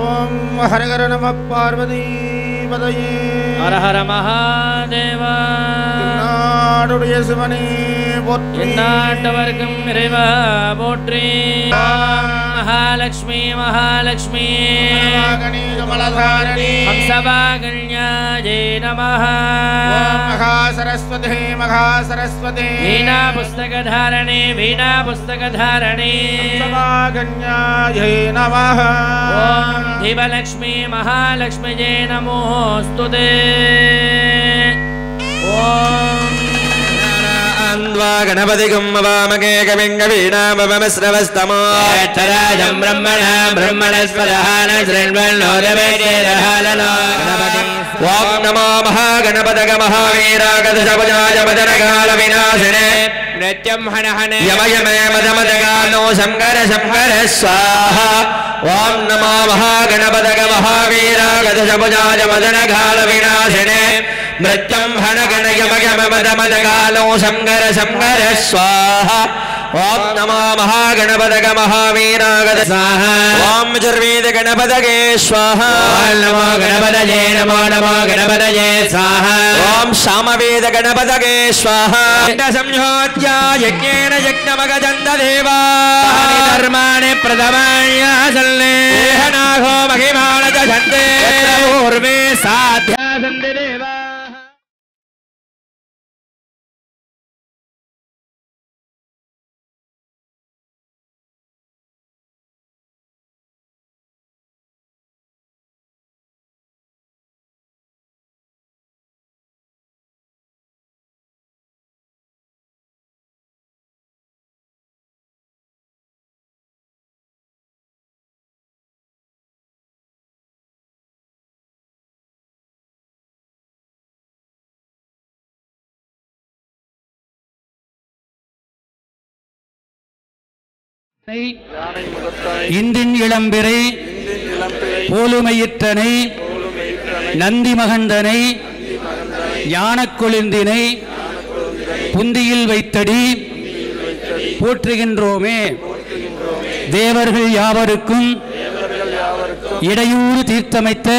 ஓம் ஹரஹர நம பார்வதி பதையே ஹர ஹர மகாதேவா. நாடுடைய சிவனே போற்றி, நாட்டவர்க்கும் இறைவா போற்றி. மகாலட்சுமி மகாலட்சுமி கணேசமலதாரணி ஹம்சபாகல்யாஜே நமஹ. மகாசரஸ்வதே மகாசரஸ்வதே வீணா புஸ்தகதாரணே வீணா புஸ்தகதாரணே கன்யாயை நமஹ. ஓம் திவலக்ஷ்மி மகாலட்சுமி ஜே நமோஸ்துதே. ஓம் गणपतिगुं वामके कविं कवीनामवमस्रवस्तमो ஏத்தராஜம் பிரம்மண பிரம்மணஸ்வரஹ நஸ்ரண்வன்னோதவேதேரஹலனோ. ॐ नमो महागणपतग महावीरागदशभुजाय मदनकालविनाशिने நித்யம் ஹனஹனே यमयमे मदमदगानो शङ्कर शङ्कर स्वाहा. ॐ नमो महागणपतग महावीरागदशभुजाय मदनकालविनाशिने मृत्युं हनगण यमयमदमदगानो शङ्कर शङ्कर स्वाहा. ॐ नमो महागणपतग महावीरागद स्वाहा. ॐ चर्वेद गणपतगे स्वाहा. नमो गणपतये नमो नमो गणपतये स्वाहा. ॐ सामवेद गणपतगे स्वाहा. संयोज्या यज्ञेन यज्ञमगजन्ददेवा धर्माणि प्रथमान्यासल्ले नागो महिमानजन्ते पूर्वे साध्या सन्ति देवा. இந்தின் இளம்பிறை போலுமையிற்றனை நந்தி மகந்தனை யானக்கொழுந்தினை புந்தியில் வைத்தடி போற்றுகின்றோமே. தேவர்கள் யாவருக்கும் இடையூறு தீர்த்தமைத்த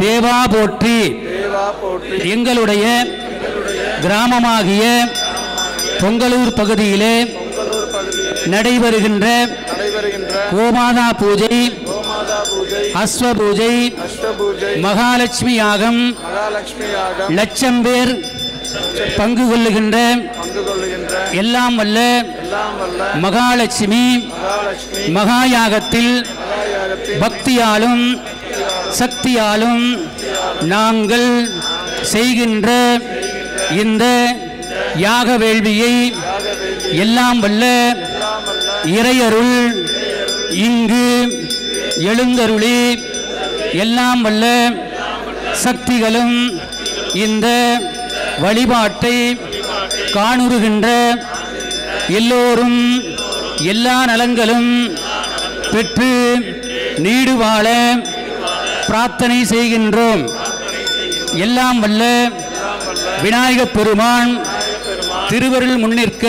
தேவா போற்றி. எங்களுடைய கிராமமாகிய பொங்கலூர் பகுதியிலே நடைபெறுகின்ற கோமாதா பூஜை, அஸ்வ பூஜை, மகாலட்சுமி யாகம், லட்சம் பேர் பங்கு கொள்ளுகின்ற எல்லாம் வல்ல மகாலட்சுமி மகாயாகத்தில் பக்தியாலும் சக்தியாலும் நாங்கள் செய்கின்ற இந்த யாக வேள்வியை எல்லாம் வல்ல இறையருள் இங்கு எழுந்தருளி எல்லாம் வல்ல சக்திகளும் இந்த வழிபாட்டை காணுறுகின்ற எல்லோரும் எல்லா நலங்களும் பெற்று நீடு வாழ பிரார்த்தனை செய்கின்றோம். எல்லாம் வல்ல விநாயகப் பெருமான் திருவருள் முன்னிற்க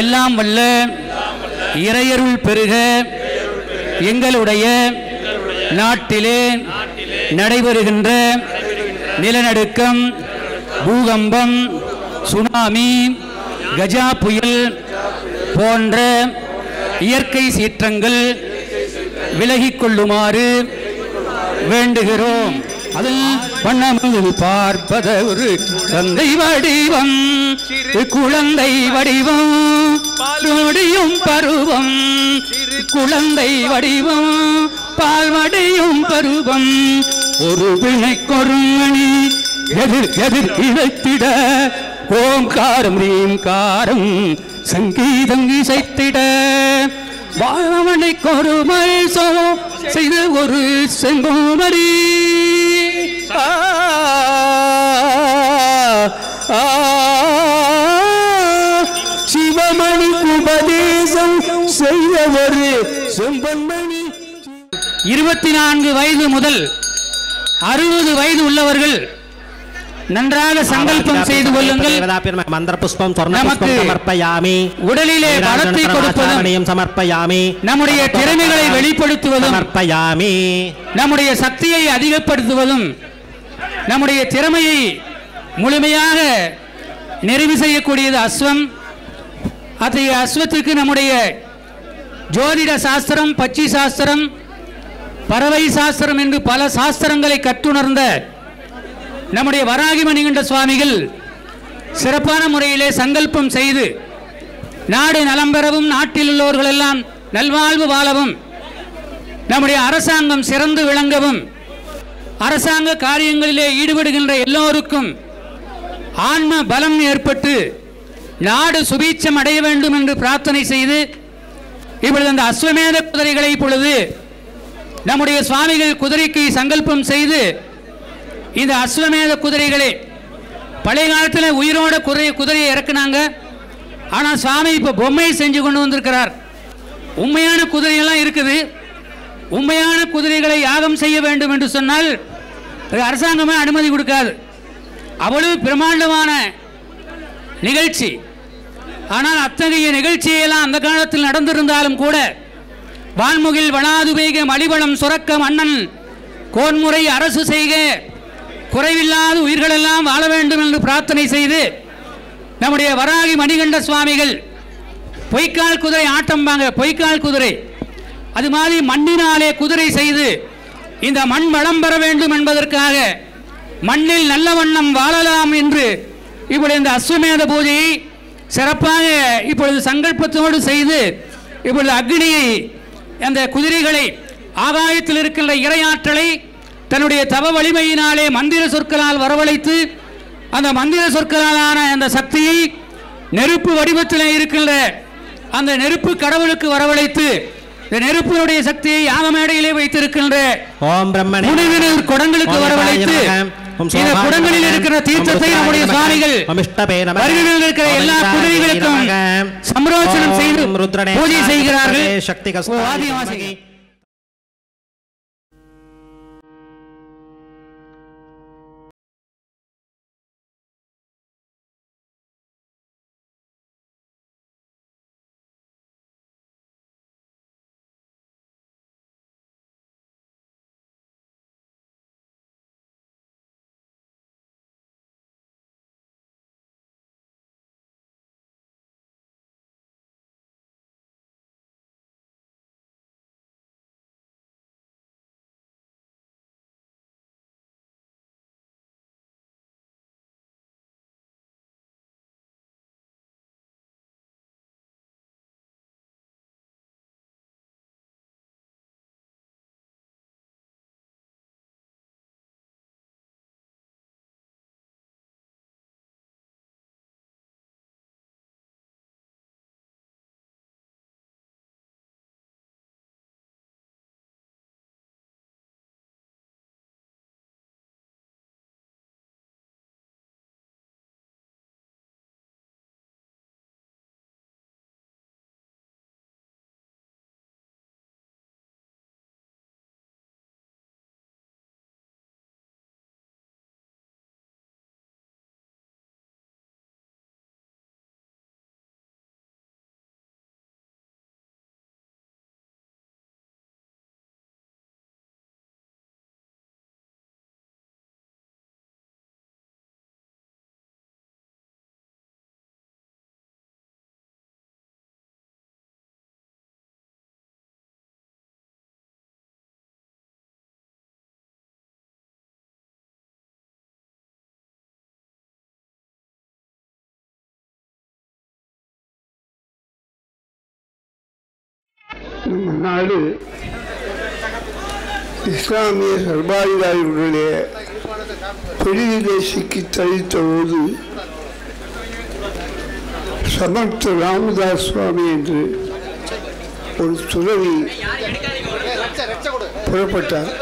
எல்லாம் வல்ல இறையருள் பெருக எங்களுடைய நாட்டிலே நடைபெறுகின்ற நிலநடுக்கம், பூகம்பம், சுனாமி, கஜா புயல் போன்ற இயற்கை சீற்றங்கள் விலகிக் கொள்ளுமாறு வேண்டுகிறோம். அதில் வண்ணமில் பார்ப்பத ஒரு தந்தை வடிவம், குழந்தை வடிவம், பால்வடியும் பருவம், குழந்தை வடிவம், பால்வடியும் பருவம், ஒரு வினைக்கொருமணி எதிர் எதிர் இழைத்திட ஓங்காரம் ரீங்காரம் சங்கீதம் இசைத்திட வாழ்வனை கொருமை செய்த ஒரு செங்கோமரி சிவமணி உபதேசம் செய்த ஒரு செம்பன்மணி. 24 வயது முதல் 60 வயது உள்ளவர்கள் நன்றாக சங்கல்பம் செய்து கொள்ளுங்கள். மந்திரபுஷ்பம் நமக்கு சமர்ப்பயாமி. உடலிலே பலத்தை கொடுப்பதும் சமர்ப்பயாமி. நம்முடைய திறமைகளை வெளிப்படுத்துவதும் சமர்ப்பயாமி. நம்முடைய சக்தியை அதிகப்படுத்துவதும் நம்முடைய திறமையை முழுமையாக நிறைவு செய்யக்கூடியது அஸ்வம். அத்தகைய அஸ்வத்துக்கு நம்முடைய ஜோதிட சாஸ்திரம், பட்சி சாஸ்திரம், பறவை சாஸ்திரம் என்று பல சாஸ்திரங்களை கற்றுணர்ந்த நம்முடைய வராகி மணிகண்ட சுவாமிகள் சிறப்பான முறையிலே சங்கல்பம் செய்து நாடு நலம் பெறவும், நாட்டில் உள்ளவர்கள் எல்லாம் நல்வாழ்வு வாழவும், நம்முடைய அரசாங்கம் சிறந்து விளங்கவும், அரசாங்க காரியங்களிலே ஈடுபடுகின்ற எல்லோருக்கும் ஆன்ம பலம் ஏற்பட்டு நாடு சுபீட்சம் அடைய வேண்டும் என்று பிரார்த்தனை செய்து இப்பொழுது அந்த அஸ்வமேத குதிரைகளை இப்பொழுது நம்முடைய சுவாமிகள் குதிரைக்கு சங்கல்பம் செய்து இந்த அஸ்வமேத குதிரைகளை பழைய காலத்தில் உயிரோட குதிரையை இறக்குனாங்க. ஆனால் சுவாமி இப்போ பொம்மை செஞ்சு கொண்டு வந்திருக்கிறார். உண்மையான குதிரையெல்லாம் இருக்குது. உண்மையான குதிரைகளை யாகம் செய்ய வேண்டும் என்று சொன்னால் அரசாங்கமே அனுமதி கொடுக்காது. அவ்வளவு பிரம்மாண்டமான நிகழ்ச்சி. ஆனால் அத்தகைய நிகழ்ச்சியெல்லாம் அந்த காலத்தில் நடந்திருந்தாலும் கூட வான்முகில் வளாது பெய்க மலிவளம் சுரக்க மன்னன் கோன்முறை அரசு செய்க, குறைவில்லாத உயிர்களெல்லாம் வாழ வேண்டும் என்று பிரார்த்தனை செய்து நம்முடைய வராகி மணிகண்ட சுவாமிகள் பொய்க்கால் குதிரை ஆட்டம்பாங்க, பொய்க்கால் குதிரை, அது மாதிரி மண்ணினாலே குதிரை செய்து இந்த மண் வளம் பெற வேண்டும் என்பதற்காக மண்ணில் நல்ல வண்ணம் வாழலாம் என்று இப்பொழுது இந்த அஸ்வமேத பூஜையை சிறப்பாக இப்பொழுது சங்கல்பத்தோடு செய்து இப்பொழுது அக்னியை, அந்த குதிரைகளை, ஆகாயத்தில் இருக்கின்ற இறையாற்றலை தன்னுடைய தவ வலிமையினாலே மந்திர சொற்களால் வரவழைத்து அந்த மந்திர சொற்களாலான அந்த சக்தியை நெருப்பு வடிவத்தில் இருக்கின்ற அந்த நெருப்பு கடவுளுக்கு வரவழைத்து இந்த நெருப்பினுடைய சக்தியை யாகமேடையிலே வைத்திருக்கின்ற முனிவினர் குடங்களுக்கு வரவழைத்து இந்த குடங்களில் இருக்கிற தீர்த்தத்தை நம்முடைய சுவாமிகள் அருகில் இருக்கிற எல்லா குதிரைகளுக்கும் சம்ரோச்சனம் செய்து பூஜை செய்கிறார்கள். நம்ம நாடு இஸ்லாமிய சர்வாதிகாரிகளுடைய பிடியிலே சிக்கி தழித்த போது சமர்த்த ராமதாஸ் சுவாமி என்று ஒரு துறவி புறப்பட்டார்.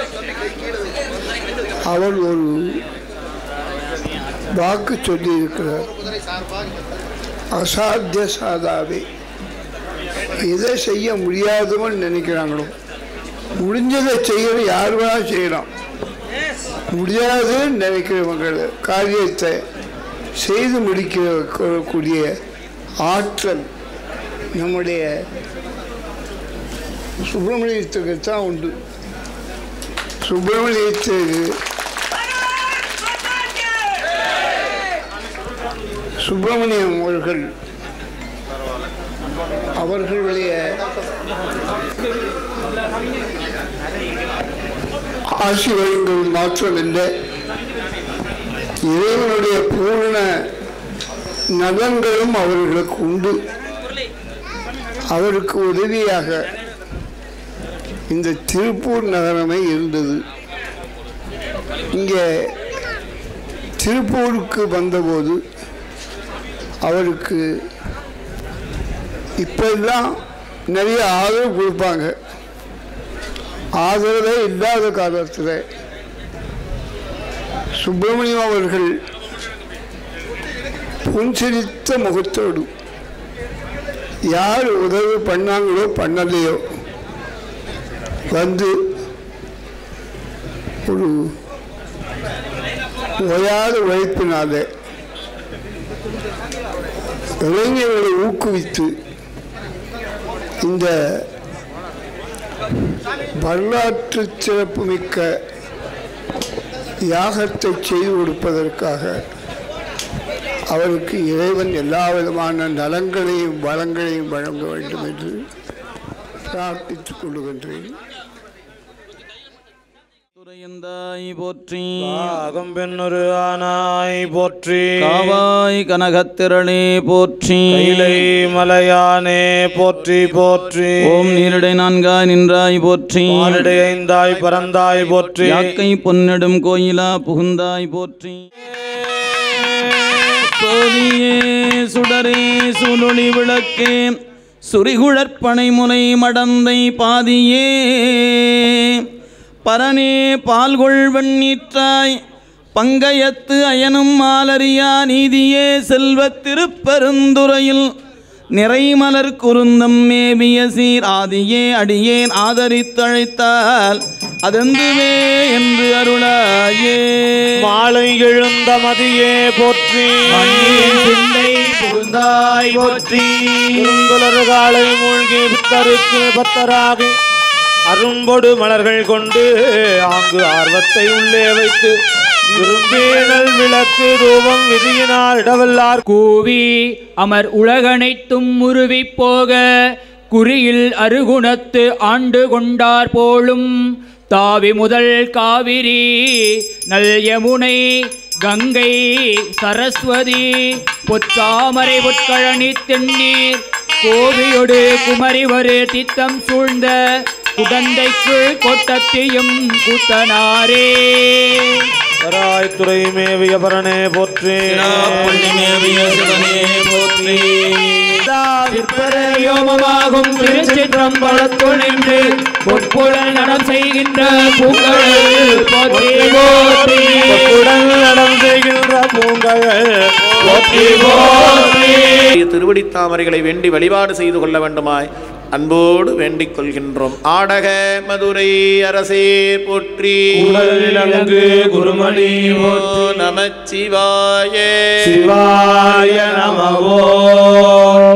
அவர் ஒரு வாக்கு சொல்லியிருக்கிறார், அசாத்திய சாதாவே. எதை செய்ய முடியாதவன்னு நினைக்கிறாங்களோ முடிஞ்சதை செய்கிற யார் வேணா செய்யலாம். முடியாதுன்னு நினைக்கிறவங்கள் காரியத்தை செய்து முடிக்கக்கூடிய ஆற்றல் நம்முடைய சுப்பிரமணியத்துக்கு தான் உண்டு. சுப்பிரமணியம் அவர்களுடைய ஆசீர்வாதங்கள் மாற்றம் இல்லை, இறைவனுடைய பூர்ண நலன்களும் அவர்களுக்கு உண்டு. அவருக்கு உதவியாக இந்த திருப்பூர் நகரமே இருந்தது. இங்கே திருப்பூருக்கு வந்தபோது அவருக்கு இப்பெல்லாம் நிறைய ஆதரவு கொடுப்பாங்க. ஆதரவே இல்லாத காலத்தில் சுப்பிரமணியம் அவர்கள் புன்சிரித்த முகத்தோடு யார் உதவி பண்ணாங்களோ பண்ணலையோ வந்து ஒரு ஓயாத உழைப்பினால இளைஞர்களை ஊக்குவித்து இந்த வரலாற்று சிறப்புமிக்க யாகத்தை செய்து கொடுப்பதற்காக அவருக்கு இறைவன் எல்லா விதமான நலங்களையும் வளங்களையும் வழங்க வேண்டும் என்று பிரார்த்தித்துக் கொள்கின்றேன். போற்றி அகம்பெண்ணொரு ஆனாய் போற்றி, காவாய் கனகத்திரளே போற்றி, கைலை மலையானே போற்றி போற்றி, ஓம் நீரிடை நான்காய் நின்றாய் போற்றி, மானிடை ஐந்தாய் பறந்தாய் போற்றி, யாக்கை பொன்னெடும் கோயிலா புகுந்தாய் போற்றி. சோதியே சுடரே சுழொளி விளக்கே சுரிகுழற்பனை முனை மடந்தை பாதியே, பரனே பால்கொள் வெண்ணீற்றாய் பங்கயத்து அயனும் மாலரியா நீதியே செல்வத் திருப்பெருந்துறையில் நிறைமலர் குருந்தம் மேவிய சீர் ஆதியே அடியேன் ஆதரித்தழைத்தால் அதெந்துவே என்று அருளாயே. மாலை எழுந்த மதியே போற்றி, சிந்தை புகுந்தாய் போற்றி, காலை மூழ்கி புத்தருக்கு பத்தராகி அரும்பொடு மலர்கள் கொண்டு ஆங்கு ஆர்வத்தை உள்ளே வைத்து விரும்பேனல் விளக்கு ரூபம் விதியினால் இடவல்லார் கூவி அமர் உலகனைத்தும் உருவி போக குறியில் அருகுணத்து ஆண்டு கொண்டார் போலும் தாவி முதல் காவிரி நல் யமுனை கங்கை சரஸ்வதி பொற்றாமரை பொற்கழனி தென்னீர் கோவியொடு குமரிவரு தித்தம் சூழ்ந்த குடந்தைக்குள் கொட்டத்தியும் கூத்தனாரே. துறை மேவிய பரனே போற்றி, மேவிய சிவனே போற்றி. யோமமாகும் திருச்சிற்றம்பலத்துள் நின்று பொற்புடன் நடம் செய்கின்ற பூக்கள் போற்றி போற்றி, நடம் செய்கின்ற பூங்கள் போற்றி போற்றி. திருவடித் தாமரைகளை வேண்டி வழிபாடு செய்து கொள்ள வேண்டுமாய் அன்போடு வேண்டிக் கொள்கின்றோம். ஆடக மதுரை அரசே போற்றி, குருமணி நமச்சிவாய சிவாய நமவோ,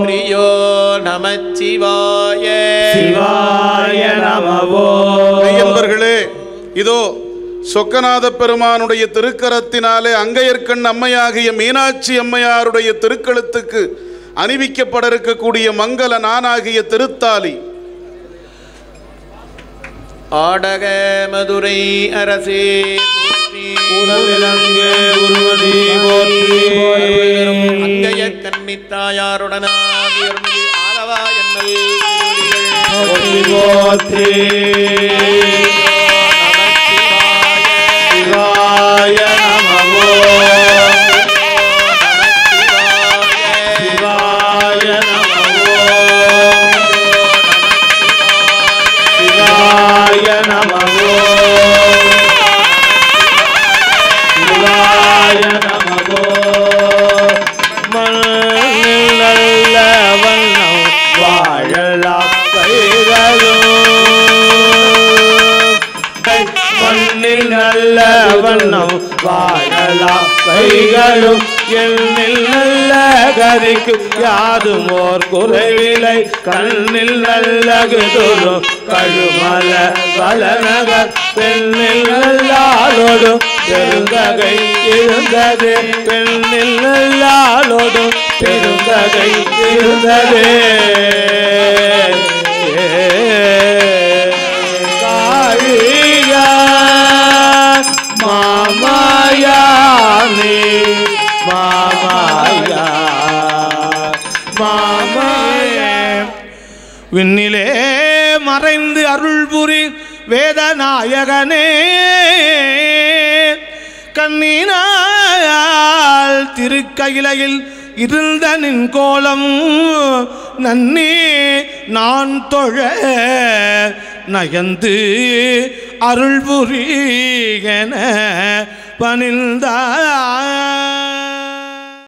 பிரியோ நமச்சிவாய சிவாய நமவோ. மெய்யன்பர்களே, இதோ சொக்கநாத பெருமானுடைய திருக்கரத்தினாலே அங்கையர்கண் அம்மையாகிய மீனாட்சி அம்மையாருடைய திருக்கழுத்துக்கு அணிவிக்கப்பட இருக்கக்கூடிய மங்கள நானாகிய திருத்தாலி. ஆடக மதுரை அரசே அங்கைய கன்னித்தாயாருடனாகி ஆலவா என்னல் போற்றி சிவாய நமவோ, சிவாய நமவோ, சிவாய நமவோ, சிவாய நமவோ. மண்ணில் நல்ல வண்ணம் வாழலாம் கைகளும் வண்ணம் வாழலாம் கைகளும் எண்ணில் நல்ல கதிக்கும் யாதும் ஓர் குறைவிலை கண்ணில் நல்லகு தோறும் கழுமல வளநகர் பெண்ணில் நல்லாளோடும் பெருந்தகை இருந்தது பெண்ணில் நல்லாளோடும் பெருந்தகை இருந்தது காளியா மாமாயானே மாமாயா மாமாயா விண்ணிலே மறைந்து அருள்புரி வேதநாயகனே கண்ணினால் திருக்கையிலையில் இருந்த நின் கோலம் நன்னே நான் தொழ நயந்து அருள்புரி என பணிந்தார்.